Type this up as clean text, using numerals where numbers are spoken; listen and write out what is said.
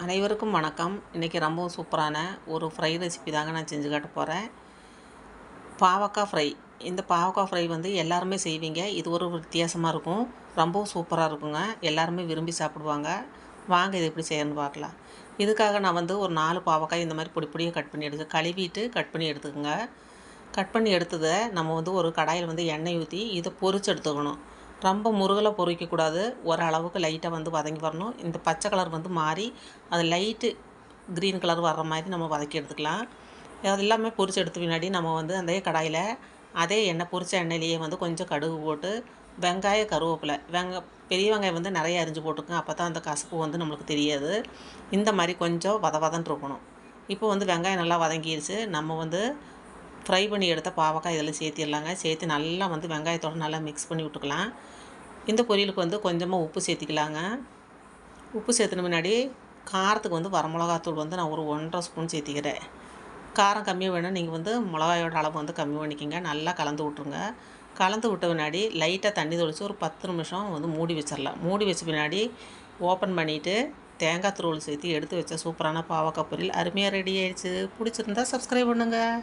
அனைவருக்கும் வணக்கம். இன்றைக்கி ரொம்பவும் சூப்பரான ஒரு ஃப்ரை ரெசிபி தாங்க நான் செஞ்சு காட்ட போகிறேன். பாவக்காய் ஃப்ரை. இந்த பாவக்காய் ஃப்ரை வந்து எல்லாருமே செய்வீங்க. இது ஒரு வித்தியாசமாக இருக்கும். ரொம்பவும் சூப்பராக இருக்குங்க. எல்லாருமே விரும்பி சாப்பிடுவாங்க. வாங்க இது எப்படி செய்யணும்னு பார்க்கலாம். இதுக்காக நான் வந்து ஒரு 4 பாவக்காய் இந்த மாதிரி பொடி பொடியாக கட் பண்ணி கழுவிட்டு கட் பண்ணி எடுத்துக்கோங்க. கட் பண்ணி எடுத்ததை நம்ம வந்து ஒரு கடாயில் வந்து எண்ணெய் ஊற்றி இதை பொரிச்சு எடுத்துக்கணும். ரொம்ப முருகலாக பொரிக்கக்கூடாது. ஓரளவுக்கு லைட்டாக வந்து வதங்கி வரணும். இந்த பச்சை கலர் வந்து மாறி அது லைட்டு க்ரீன் கலர் வர்ற மாதிரி நம்ம வதக்கி எடுத்துக்கலாம். அது எல்லாமே பொரிச்சு எடுத்த பின்னாடி நம்ம வந்து அந்த கடாயில் அதே எண்ணெய் பொரிச்ச எண்ணெயிலேயே வந்து கொஞ்சம் கடுகு போட்டு வெங்காயம் கருவேப்பிலை பெரிய வெங்காயம் வந்து நிறைய அரிஞ்சு போட்டுக்கோங்க. அப்போ தான் அந்த கசப்பு வந்து நம்மளுக்கு தெரியாது. இந்த மாதிரி கொஞ்சம் வதன்னு இருக்கணும். இப்போ வந்து வெங்காயம் நல்லா வதங்கிடுச்சு. நம்ம வந்து ஃப்ரை பண்ணி எடுத்த பாவக்காய் இதில் சேர்த்திடலாங்க. சேர்த்து நல்லா வந்து வெங்காயத்தோடு நல்லா மிக்ஸ் பண்ணி விட்டுக்கலாம். இந்த பொரியலுக்கு வந்து கொஞ்சமாக உப்பு சேர்த்திக்கலாங்க. உப்பு சேர்த்துன முன்னாடி காரத்துக்கு வந்து வரமிளகாத்தூள் வந்து நான் ஒரு 1½ ஸ்பூன் சேர்த்திக்கிறேன். காரம் கம்மியாக வேணும் நீங்கள் வந்து மிளகாயோட அளவு வந்து கம்மி பண்ணிக்கோங்க. நல்லா கலந்து விட்ருங்க. கலந்து விட்ட பின்னாடி லைட்டாக தண்ணி தொளித்து ஒரு 10 நிமிஷம் வந்து மூடி வச்சிடலாம். மூடி வச்ச பின்னாடி ஓப்பன் பண்ணிவிட்டு தேங்காய் துருவல் சேர்த்து எடுத்து வச்ச சூப்பரான பாவக்காய் பொரியல் அருமையாக ரெடி ஆகிடுச்சு. பிடிச்சிருந்தா சப்ஸ்கிரைப் பண்ணுங்கள்.